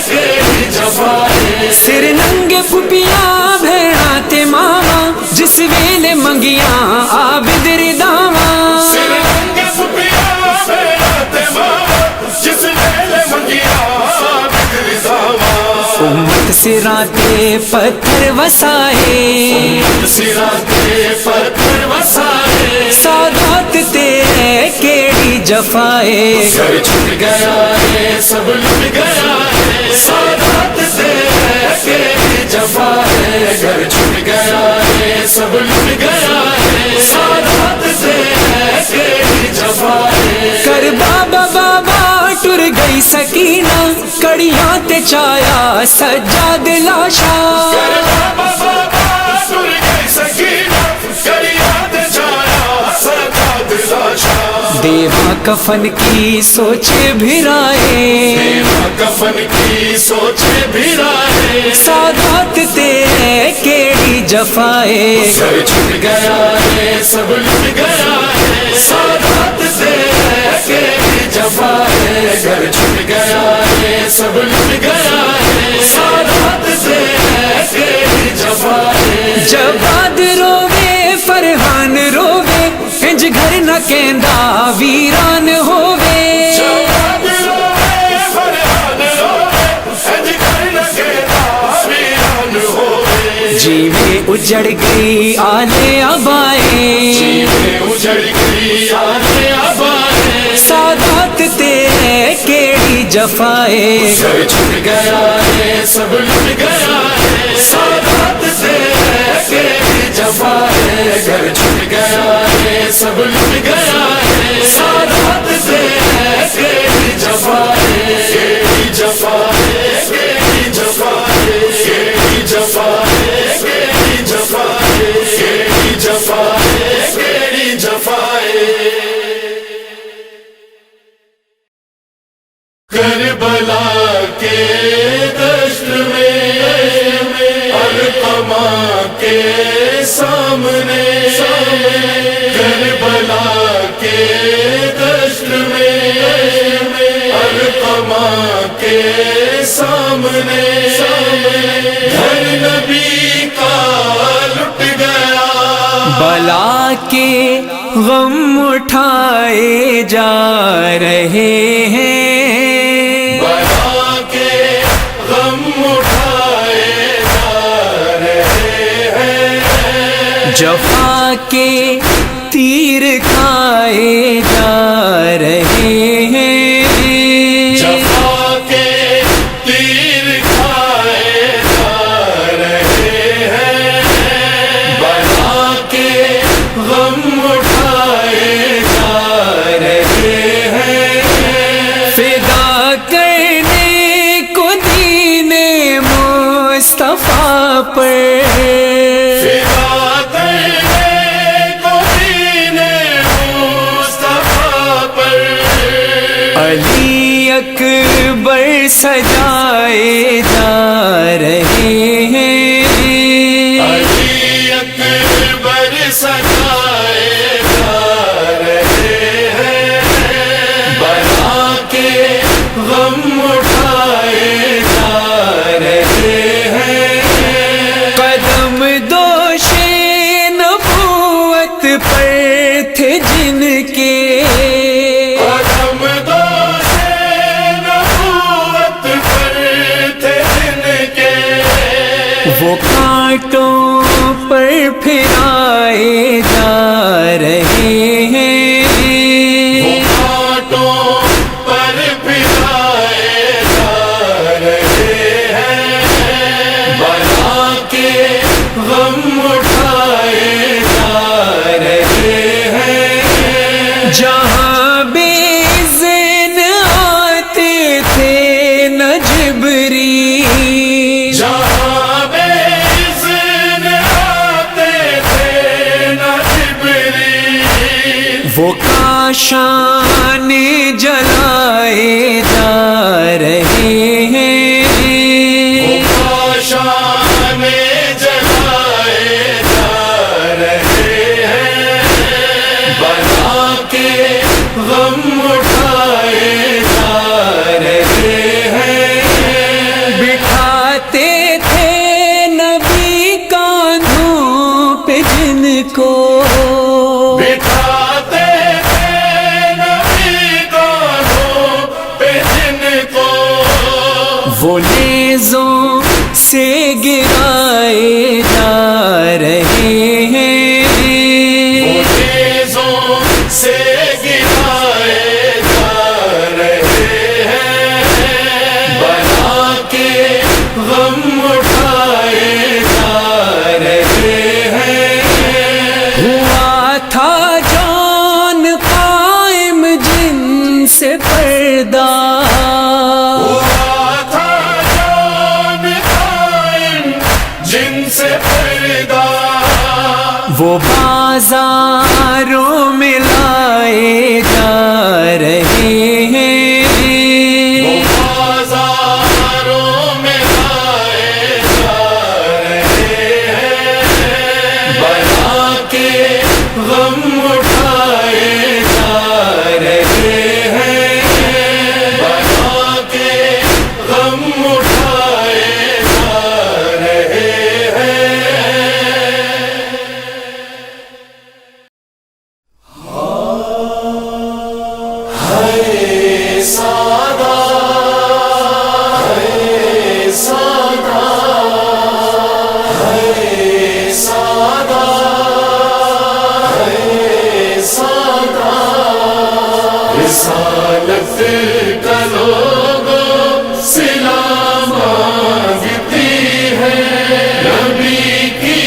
کیڑی جفا ہے سر ننگے پھپیاں بھیڑاں تے ماما جس ویلے منگیاں عابد رداواں سر رنگ پھپیا بیڑا تے ماما جس ویلے منگیا عابد رضاواں امت سراں تے پتھر وسائے سراتے پتھر وسائے سادات تے کیڑی جفائے گھر چھٹ گیا ہے سب لٹ گیا ہے سادات سے کیڑی جفا ہے گھر چھٹ گیا ہے سب لٹ گیا ہے سادات سے کیڑی جفا ہے کر بابا بابا ٹر گئی سکینہ کڑیاں تے چایا سجاد لاشا بابا بابا ٹر گئی سکینہ کڑیاں تے چایا سجاد لاشا دیواں کفن کی سوچے بھرائے دیوا کفن کی سوچے بھی رائے سادات تے کیڑی جفائے گھر چھٹ گیا ہے سب لٹ گیا ہے سادات سے کیڑی جفا ہے گھر چھٹ گیا ہے سب لٹ گیا ہے سادات سے کیڑی جفا ہے جواد رووے فرحان رووے انج گھر نہ کہندا ویران ہووے جواد روئے فرحان روئے انج گھر نہ کہتا ویران ہوئے جیوے اجڑ گئی آلے ابائے جیوے اجڑ گئی آنے آبائے سادات تے کیڑی جفائے گھر چھٹ گیا ہے سب لٹ گیا ہے سادات سے کیڑی جفا ہے گھر چھٹ گیا ہے سب لٹ گیا ہے سادات سے کیڑی جفا ہے کیڑی جفا ہے کیڑی جفا ہے کیڑی جفا ہے کیڑی جفا ہے کیڑی جفا ہے کیڑی جفا ہے کربلا کے دشت میں علقمہ کے سامنے کربلا کے دشت میں علقمہ کے سامنے گھر نبی کا لٹ گیا بلا کے غم اٹھائے جا رہے ہیں بلا کے غم اٹھائے جا رہے ہیں جفا کے تیر کھائے جا رہے ہیں جفا کے تیر کھائے جا رہے ہیں بلا کے غم اٹھائے جا پر فدا کرنے کو دین مصطفیٰ پر علی اکبر سجائے جا رہے ہیں، علی اکبر سجائے جا رہے ہیں، بنا کے غم اٹھائے جا رہے ہیں، قدم دوش نبوت پر تھے جن کے قدم دوش نبوت پر تھے جن کے، وہ کانٹوں پر پھرائے جا رہے ہیں، کانٹوں پر پھرائے جا رہے ہیں، بنا کے غم اٹھائے جا رہے ہیں، جہاں بے اذن آتے تھے نہ جبریل، جہاں بے اذن آتے تھے نہ جبریل، وہ کاشان جلائے جا رہے ہیں، کاشان جلائے جا رہے ہیں، بنا کے غم اٹھائے جا رہے ہیں، بٹھاتے تھے نبی کاندھوں پہ جن کو، بٹھاتے تھے نبی کانھوں پہ جن کو، وہ نیزوں سے گرائے جا رہے ہیں، نیزوں سے گرائے جا رہے ہیں، بنا کے غم اٹھائے جا رہے ہیں، ہوا تھا جان قائم جن سے پردہ، ہوا تھا جان قائم جن سے پردہ، وہ بازاروں میں لائے جا رہے ہیں، بازاروں میں لائے جا رہے ہیں، بنا کے غم اٹھائے جا رہے ہیں، بنا کے غم اٹھائے جا رہے ہیں۔ ہے سادہ، ہے سادہ، ہے سادہ، ہے سادہ، رسالت کا لوگو صلہ مانگتی ہے، نبی کی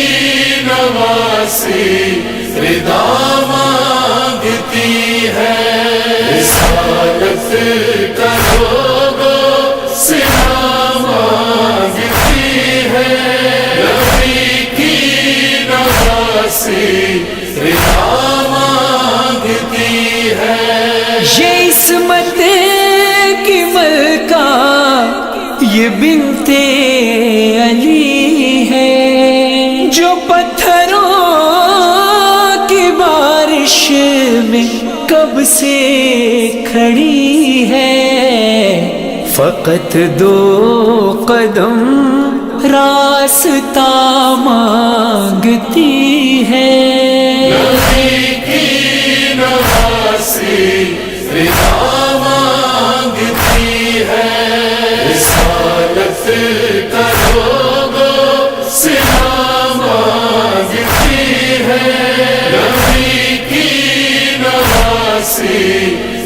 نواسی ردا مانگتی ہے، رسالت کا لوگو صلہ مانگتی ہے، نبی کی نواسی ردا مانگتی ہے، یہ عصمت کی ملکہ یہ بنت علی ہے، جو پتھروں کی بارش میں کب سے کھڑی ہے، فقط دو قدم راستہ مانگتی ہے، نبی کی نواسی ردا مانگتی ہے، رسالت کا لوگو صلہ مانگتی ہے، نبی کی نواسی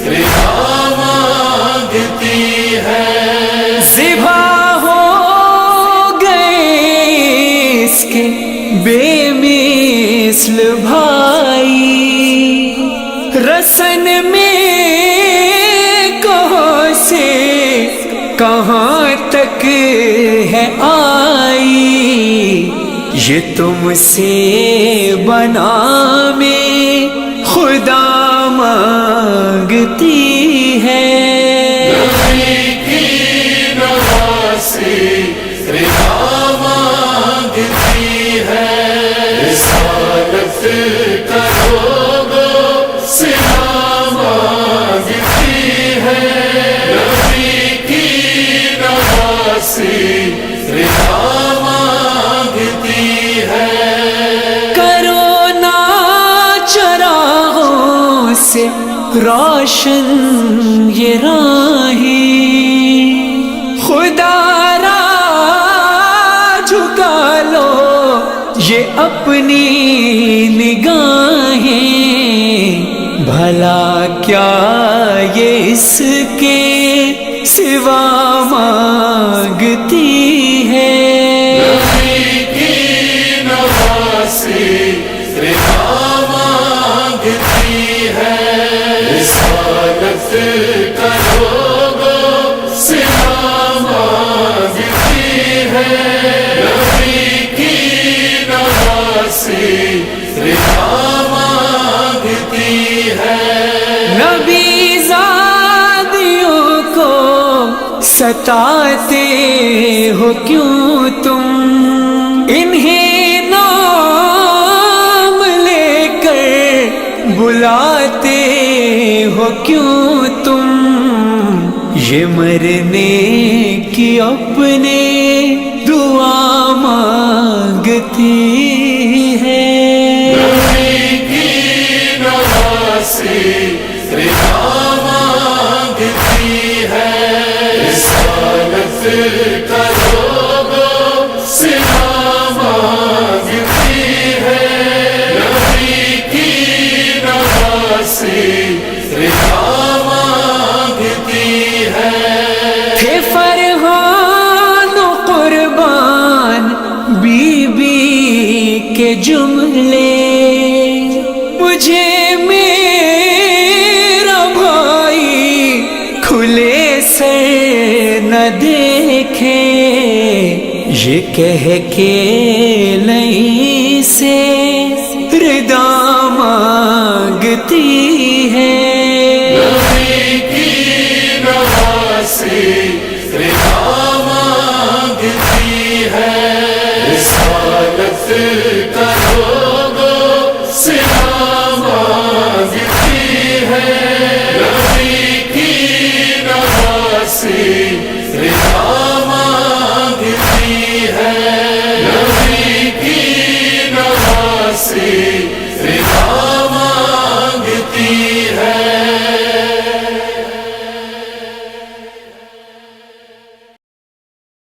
ردا مانگتی ہے، ذبح ہو گئے اس کے بے مثل بھائی، رسن میں کہاں سے کہاں تک ہے آئی، یہ تم سے بنا میں خدا مانگتی ہے، نبی کی نواسی رضا مانگتی ہے، رسالت کا لوگو صلہ مانگتی ہے، نبی کی نواسی رضا مانگتی ہے۔ کرونا چراغوں سے روشن یہ راہیں، خدا را جھکا لو یہ اپنی نگاہیں، بھلا کیا یہ اس کے سوا مانگتی ہے، نبی کی نواسی رضا مانگتی ہے، رسالت کا لوگو صلہ مانگتی ہے، نبی کی نواسی رضا مانگتی ہے۔ نبی زادیوں کو ستاتے ہو کیوں تم، انہیں نام لے کر بلاتے ہو کیوں تم، یہ مرنے کی اپنے دعا مانگتی ہے، نبی کی نواسی رضا مانگتی ہے، رسالت کا لوگو صلہ مانگتی ہے، نبی کی نواسی رضا مانگتی ہے۔ تھے فرحان و قربان بی بی کے جملے، مجھے میرا بھائی کھلے سے نہ دیکھے، یہ کہہ کے نہیں سے ردا مانگتی ہے، نبی کی نواسی رضا مانگتی ہے، رسالت کا لوگو صلہ مانگتی ہے، نبی کی نواسی رضا مانگتی ہے، نبی کی نواسی رضا مانگتی ہے۔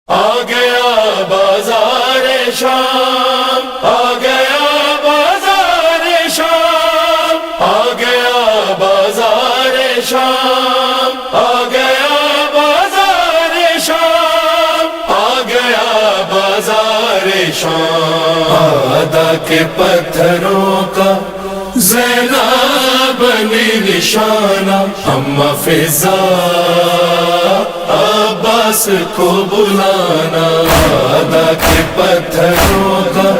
آ گیا بازار شام، آ گیا بازار شام، آ گیا بازار شام، آ گیا بازار شام، آ گیا بازار شام، آدھا کے پتھروں کا زینب بنی نشانہ، اما فضا عباس کو بلانا، آدھا کے پتھروں کا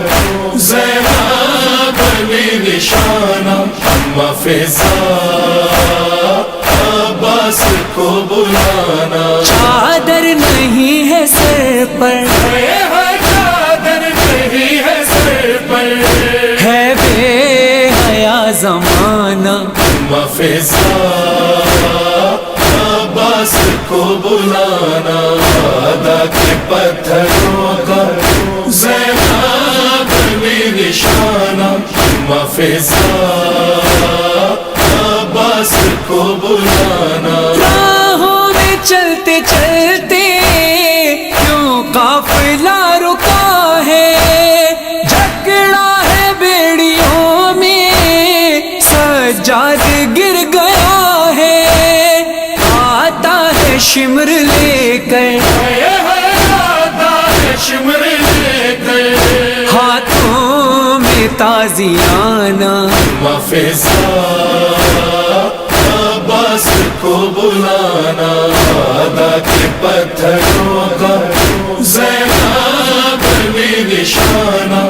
زینب بنی نشانہ، اما فضا عباس کو بلانا، چادر نہیں ہے سر پر، چادر نہیں ہے سر پر، ہے بے حیا زمانہ، اما فضا عباس کو بلانا، آدھا کے پتھروں کا زینب بنی نشانہ، اما فضا عباس کو بلانا، راہوں میں چلتے چلتے کیوں قافلہ رکا ہے، جھگڑا ہے بیڑیوں میں سجاد گر گیا ہے، آتا ہے شمر لے کر، شمر لے کر، ہاتھوں میں تازیانہ، اما فضا عباس کو بلانا، آدھا کے پتھروں کا زینب بنی نشانہ،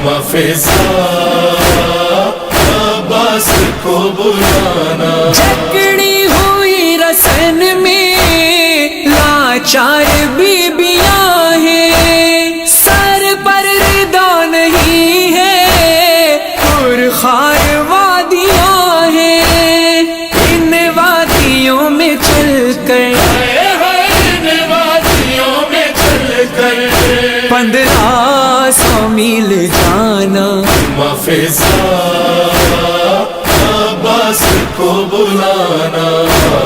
مفزا عباس کو بلانا. جکڑی ہوئی رسن میں لاچار بیبیاں ہیں، سر پر ردا نہیں ہے، پرخار وادیاں ہیں. ان وادیوں میں چل کر، ان وادیوں میں چل کر 1500 میل جانا. مفزا عباس کو بلانا.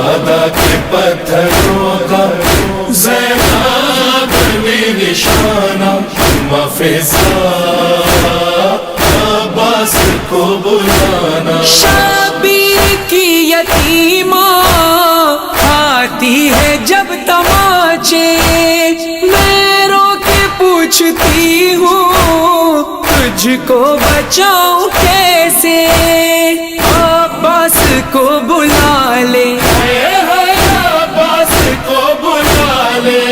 ادا کے پتھروں کا زینب میں نشانہ. مفزا عباس کو بلانا. شبیر کی یتیمہ آتی ہے جب تماچے، میں رو کے پوچھتی ہوں تجھ کو بچاؤں کیسے. عباس کو بلا لے، عباس کو بلا لے.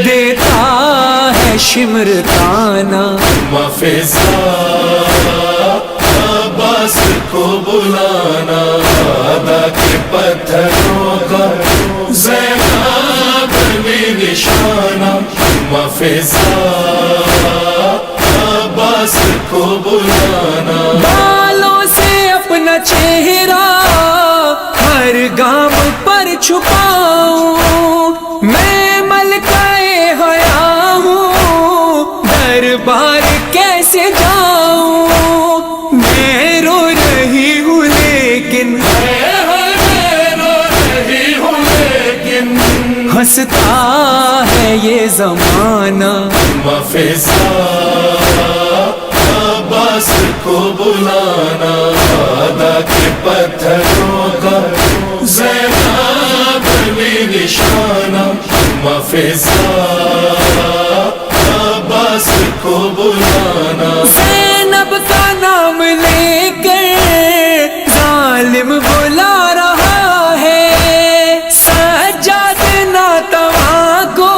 دیتا ہے شمر تانا. مفزا عباس کو بلانا. ادا کے پتھروں کا زینب میں نشانہ. مفزا عباس کو بلانا. بالوں سے اپنا چہرہ ہر گام پر چھپاؤں، میں ملکہ حیا ہوں، دربار کیسے جاؤں. میں رو رہی ہوں لیکن ہنستا ہے یہ زمانہ. مفزا عباس کو بلانا. ادا کے پتھروں کا زینب میں نشانہ. مفزا عباس کو بلانا. زینب کا نام لے کر ظالم بلا رہا ہے، سجاد ناتواں کو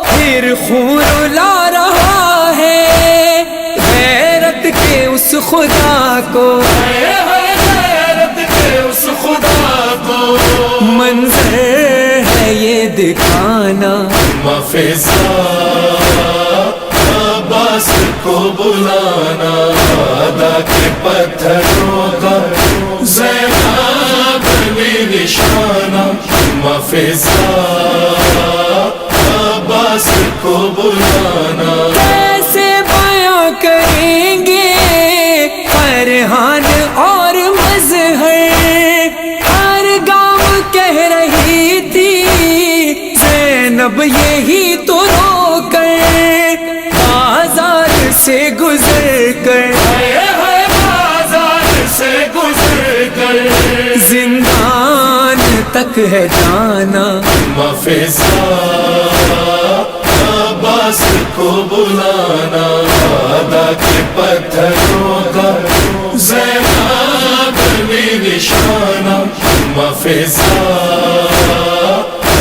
پھر خون رلا رہا ہے. غیرت کے اس خدا کو، غیرت کے اس خدا کو منظر ہے یہ دکھانا. مفزا عباس کو بلانا. ادا کے پتھروں کا زینب میں نشانہ. مفزا عباس کو بلانا. کیسے بیاں کریں گے فرحان اور مظہر، ہر گاؤں کہہ رہی تھی زینب یہی تو رو کر، بازار سے گزر کر، بازار سے گزر کر زندان تک ہے جانا. مفزا عباس کو بلانا. ادا کے پتھروں کا زینب میں نشانہ. مفزا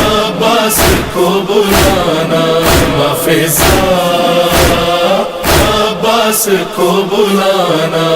عباس کو بلانا. مفزا عباس کو بلانا.